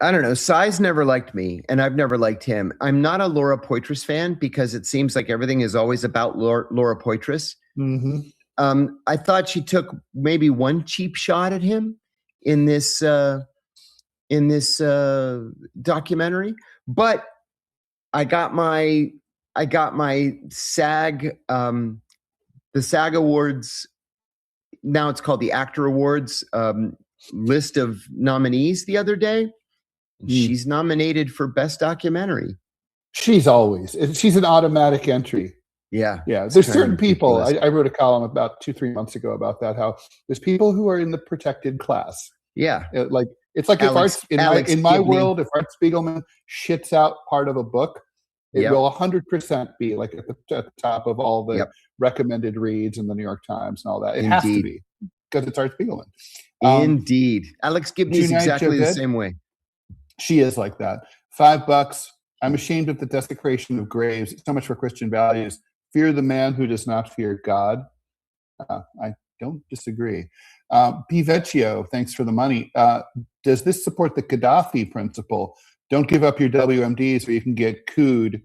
I don't know. Cy's never liked me, and I've never liked him. I'm not a Laura Poitras fan because it seems like everything is always about Laura Poitras. Mm-hmm. I thought she took maybe one cheap shot at him in this documentary, but I got my SAG, the SAG Awards. Now it's called the Actor Awards list of nominees the other day. She's nominated for Best Documentary. She's an automatic entry. Yeah. There's certain people. I wrote a column about 2-3 months ago about that. How there's people who are in the protected class. Yeah. It's like in my world, if Art Spiegelman shits out part of a book, it will 100% be like at the top of all the recommended reads in the New York Times and all that. It has to be because it's Art Spiegelman. Indeed. Alex Gibney is exactly the same way. She is like that. $5. I'm ashamed of the desecration of graves. So much for Christian values. Fear the man who does not fear God. I don't disagree. P. Vecchio, thanks for the money. Does this support the Gaddafi principle? Don't give up your WMDs or you can get cooed.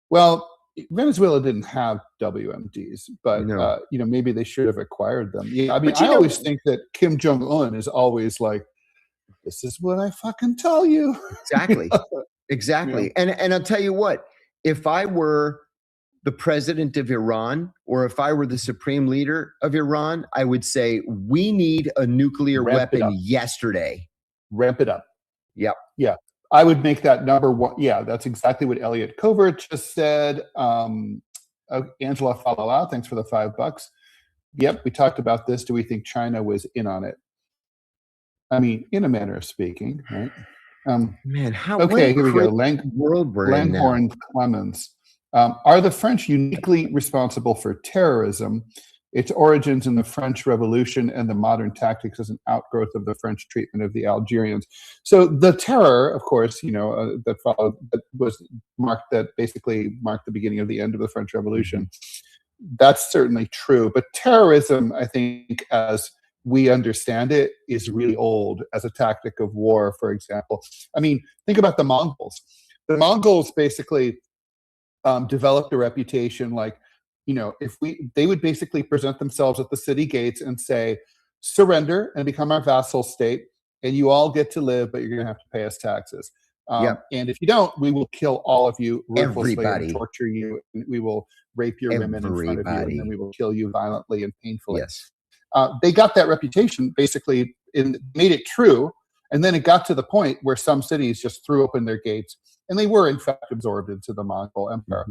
Well, Venezuela didn't have WMDs, but maybe they should have acquired them. Yeah, I mean, I always think that Kim Jong-un is always like, this is what I fucking tell you. Exactly. And I'll tell you what, if I were the president of Iran, or if I were the supreme leader of Iran, I would say, we need a nuclear weapon yesterday. Ramp it up. Yep. Yeah. I would make that number one. Yeah, that's exactly what Elliot Covert just said. Angela Falala, thanks for the $5. Yep, we talked about this. Do we think China was in on it? I mean, in a manner of speaking, right? Okay, here we go. Langhorn Clemens. Are the French uniquely responsible for terrorism? Its origins in the French Revolution and the modern tactics as an outgrowth of the French treatment of the Algerians. So the terror, of course, that followed, that basically marked the beginning of the end of the French Revolution. That's certainly true. But terrorism, I think, as we understand it, is really old as a tactic of war, for example. I mean, think about the Mongols. The Mongols basically developed a reputation like, they would basically present themselves at the city gates and say, surrender and become our vassal state, and you all get to live, but you're going to have to pay us taxes. And if you don't, we will kill all of you ruthlessly and torture you. And we will rape your women in front of you, and then we will kill you violently and painfully. Yes. They got that reputation basically and made it true. And then it got to the point where some cities just threw open their gates, and they were in fact absorbed into the Mongol Empire.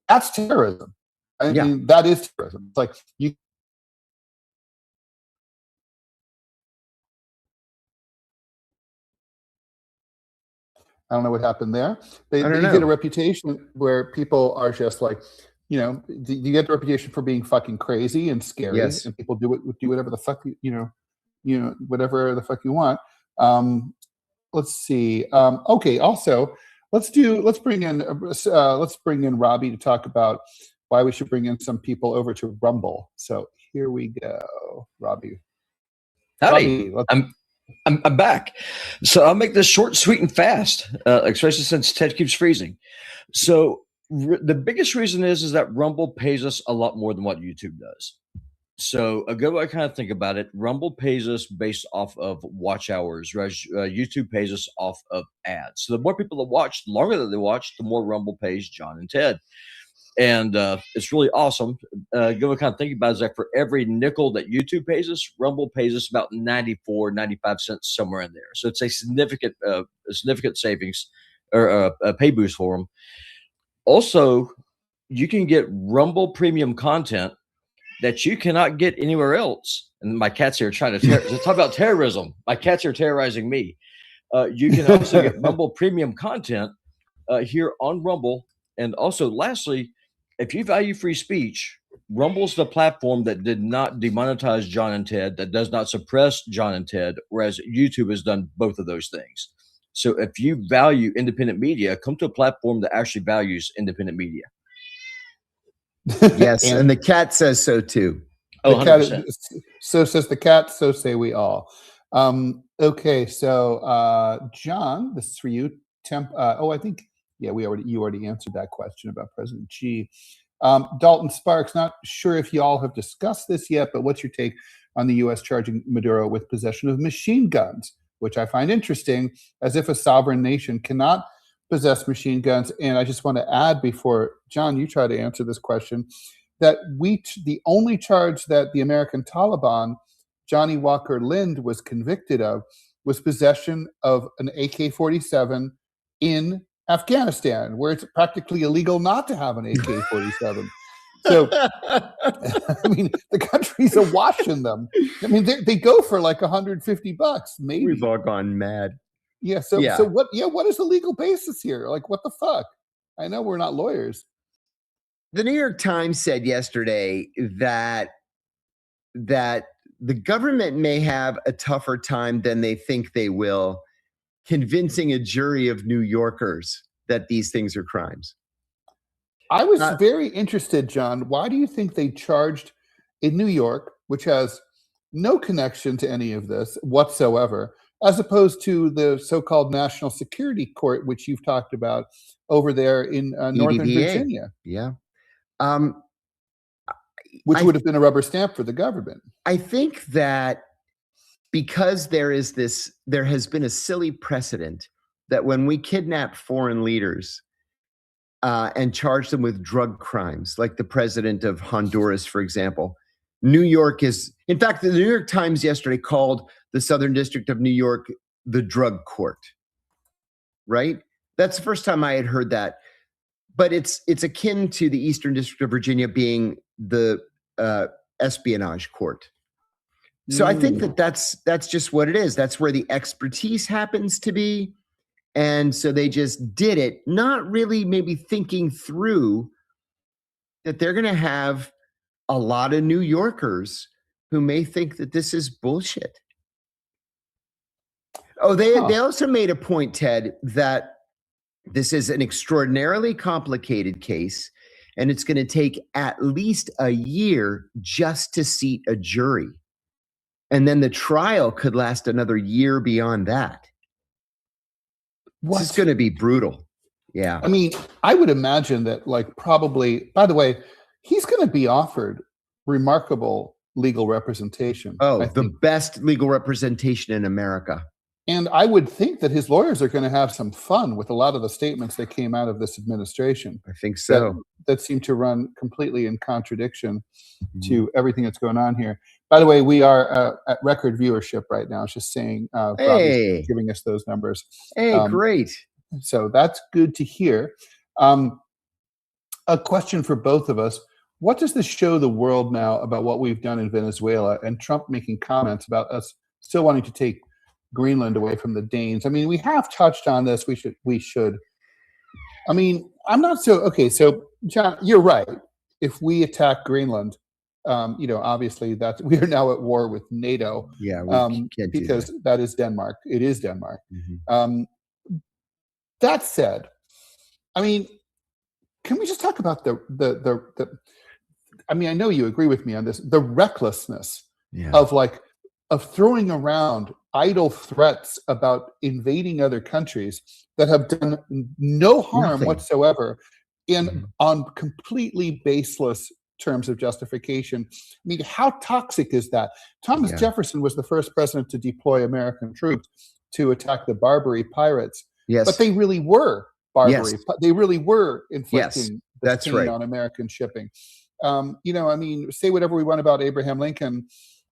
That's terrorism. I mean, that is terrorism. It's like I don't know what happened there. They get a reputation where people are just like, you get the reputation for being fucking crazy and scary, and people do whatever the fuck whatever the fuck you want. Let's see. Okay. Also, let's bring in Robbie to talk about why we should bring in some people over to Rumble. So here we go, Robbie. Howdy. I'm back. So I'll make this short, sweet, and fast, especially since Ted keeps freezing. So the biggest reason is that Rumble pays us a lot more than what YouTube does. So a good way I kind of think about it, Rumble pays us based off of watch hours, whereas YouTube pays us off of ads. So the more people that watch, the longer that they watch, the more Rumble pays John and Ted. And it's really awesome. Good way to kind of think about it is that for every nickel that YouTube pays us, Rumble pays us about 94, 95 cents, somewhere in there. So it's a significant savings or a pay boost for them. Also, you can get Rumble premium content that you cannot get anywhere else. And my cat's here trying to talk about terrorism. My cats are terrorizing me. You can also get Rumble premium content here on Rumble And also, lastly, if you value free speech, Rumble's the platform that did not demonetize John and Ted, that does not suppress John and Ted, whereas YouTube has done both of those things. So if you value independent media, come to a platform that actually values independent media. Yes, and the cat says so too. Oh, the cat, 100%. so says the cat, so say we all. Okay, so John, this is for you. I think you already answered that question about President Xi. Dalton Sparks, not sure if you all have discussed this yet, but what's your take on the U.S. charging Maduro with possession of machine guns, which I find interesting, as if a sovereign nation cannot possess machine guns. And I just want to add, before John, you try to answer this question, that the only charge that the American Taliban, Johnny Walker Lind, was convicted of was possession of an AK-47 in Afghanistan, where it's practically illegal not to have an AK-47. So, I mean, the country's awash in them. I mean, they go for like $150, maybe. We've all gone mad. Yeah. So what? Yeah. What is the legal basis here? Like, what the fuck? I know we're not lawyers. The New York Times said yesterday that the government may have a tougher time than they think they will convincing a jury of New Yorkers that these things are crimes. I was very interested, John. Why do you think they charged in New York, which has no connection to any of this whatsoever, as opposed to the so-called National Security Court, which you've talked about over there in Northern Virginia? Yeah. Which would have been a rubber stamp for the government. I think that because there has been a silly precedent that when we kidnap foreign leaders and charge them with drug crimes, like the president of Honduras, for example, New York is, in fact, the New York Times yesterday called the Southern District of New York the drug court, right? That's the first time I had heard that. But it's akin to the Eastern District of Virginia being the espionage court. So I think that's just what it is. That's where the expertise happens to be. And so they just did it, not really maybe thinking through that they're going to have a lot of New Yorkers who may think that this is bullshit. Oh, they also made a point, Ted, that this is an extraordinarily complicated case, and it's going to take at least a year just to seat a jury. And then the trial could last another year beyond that. This is going to be brutal. Yeah. I mean, I would imagine that, like, probably, by the way, he's going to be offered remarkable legal representation. Oh, the best legal representation in America. And I would think that his lawyers are going to have some fun with a lot of the statements that came out of this administration. I think so. That seem to run completely in contradiction to everything that's going on here. By the way, we are at record viewership right now. I was just saying, hey, giving us those numbers. Hey, great. So that's good to hear. A question for both of us. What does this show the world now about what we've done in Venezuela and Trump making comments about us still wanting to take Greenland away from the Danes? I mean, we have touched on this. We should. I mean, I'm not so okay. So, John, you're right. If we attack Greenland, obviously we are now at war with NATO. Yeah, because that is Denmark. It is Denmark. That said, I mean, can we just talk about the I mean, I know you agree with me on this. The recklessness of throwing around idle threats about invading other countries that have done no harm whatsoever on completely baseless terms of justification. I mean, how toxic is that? Thomas Jefferson was the first president to deploy American troops to attack the Barbary pirates. Yes. But they really were Barbary. Yes. They really were inflicting that's pain right. on American shipping. I mean, say whatever we want about Abraham Lincoln,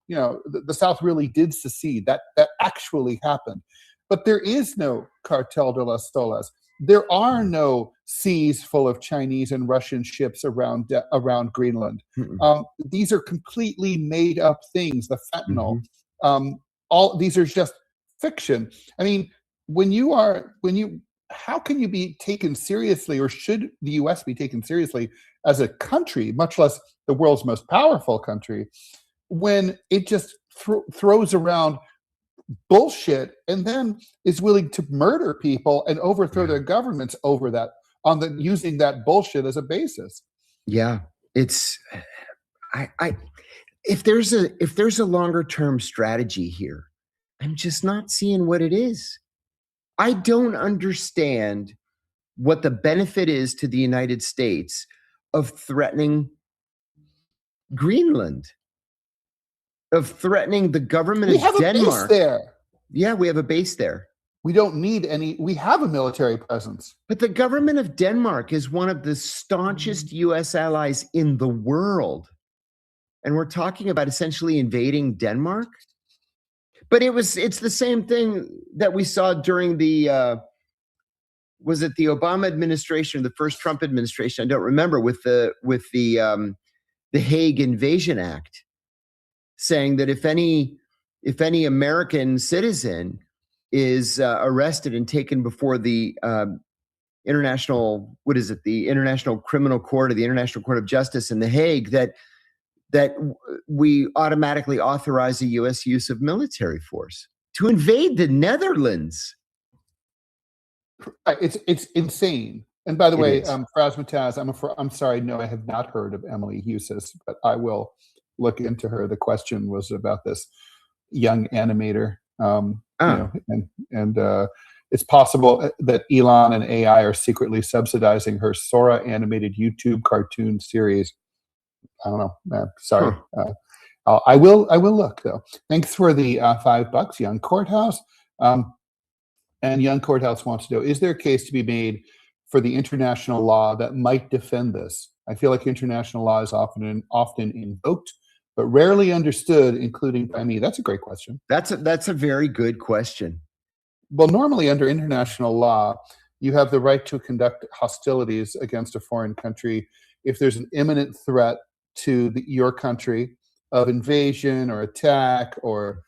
the South really did secede. That actually happened. But there is no Cartel de las Stolas. There are no seas full of Chinese and Russian ships around Greenland. These are completely made up things. The fentanyl, all these are just fiction. I mean, when you how can you be taken seriously, or should the U.S. be taken seriously as a country, much less the world's most powerful country, when it just throws around bullshit and then is willing to murder people and overthrow their governments over that, using that bullshit as a basis? Yeah, it's if there's a longer term strategy here, I'm just not seeing what it is. I don't understand what the benefit is to the United States of threatening Greenland, of threatening the government of Denmark. We have a base there. Yeah, we have a base there. We don't need any. We have a military presence. But the government of Denmark is one of the staunchest U.S. allies in the world. And we're talking about essentially invading Denmark. But it's the same thing that we saw during the, was it the Obama administration or the first Trump administration? I don't remember, with the Hague Invasion Act, saying that if any American citizen is arrested and taken before the International Criminal Court, or the International Court of Justice in The Hague, that we automatically authorize the U.S. use of military force to invade the Netherlands. It's insane. And by the way, Frasmataz, I'm sorry, no, I have not heard of Emily Husis, but I will look into her. The question was about this young animator, it's possible that Elon and AI are secretly subsidizing her Sora animated YouTube cartoon series. I don't know. Sorry. I will look, though. Thanks for the $5, Young Courthouse. And Young Courthouse wants to know, is there a case to be made for the international law that might defend this? I feel like international law is often invoked, but rarely understood, including by me. That's a great question. That's a very good question. Well, normally under international law, you have the right to conduct hostilities against a foreign country if there's an imminent threat to your country of invasion or attack, or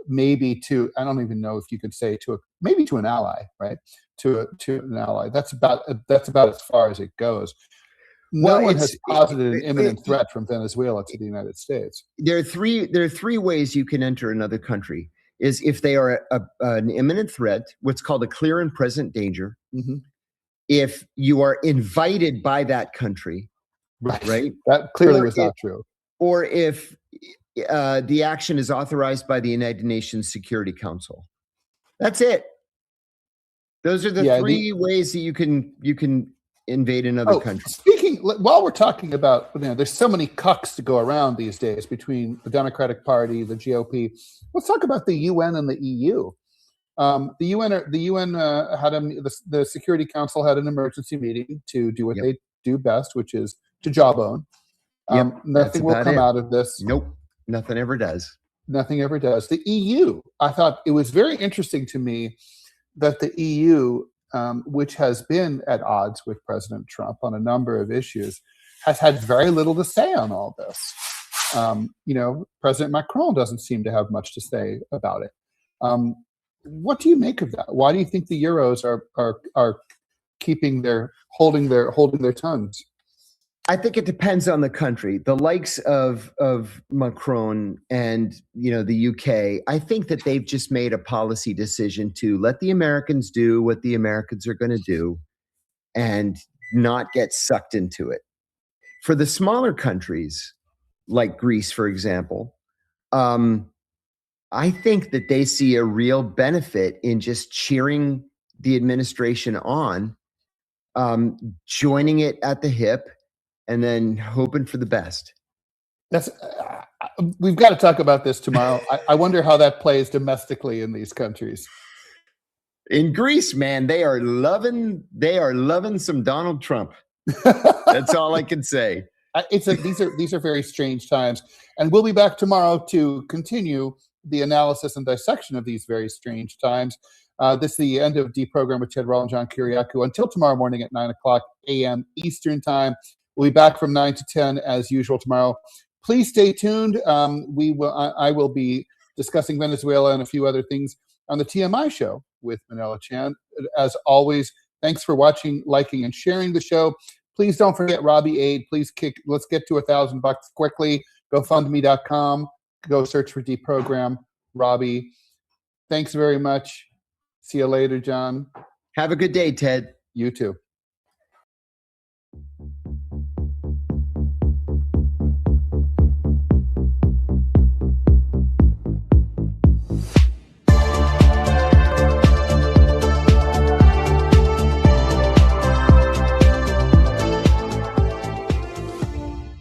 maybe to, I don't even know if you could say maybe to an ally, right? To an ally. That's about as far as it goes. No one has posited an imminent threat from Venezuela to the United States. There are three ways you can enter another country. Is if they are an imminent threat, what's called a clear and present danger. Mm-hmm. If you are invited by that country, right? That clearly was not true. Or if the action is authorized by the United Nations Security Council. That's it. Those are the three ways that you can invade another country. While we're talking about, there's so many cucks to go around these days between the Democratic Party, the GOP. Let's talk about the UN and the EU. The UN had the Security Council had an emergency meeting to do what they do best, which is to jawbone. Nothing will come out of this. Nope, nothing ever does. Nothing ever does. The EU, I thought it was very interesting to me that the EU, which has been at odds with President Trump on a number of issues, has had very little to say on all this. President Macron doesn't seem to have much to say about it. What do you make of that? Why do you think the Euros are holding their tongues? I think it depends on the country. The likes of Macron and the UK, I think that they've just made a policy decision to let the Americans do what the Americans are going to do and not get sucked into it. For the smaller countries, like Greece, for example, I think that they see a real benefit in just cheering the administration on, joining it at the hip, and then hoping for the best. We've got to talk about this tomorrow. I wonder how that plays domestically in these countries. In Greece, man, they are loving some Donald Trump. That's all I can say. These are very strange times, and we'll be back tomorrow to continue the analysis and dissection of these very strange times. This is the end of DeProgram with Ted Rall and John Kiriakou. Until tomorrow morning at 9:00 AM Eastern Time. We'll be back from 9 to 10 as usual tomorrow. Please stay tuned. I will be discussing Venezuela and a few other things on the TMI show with Manila Chan. As always, Thanks for watching, liking, and sharing the show. Please don't forget Robbie Aid. Let's get to $1,000 quickly. GoFundMe.com. Go search for DeProgram Robbie. Thanks very much. See you later, John. Have a good day, Ted. You too.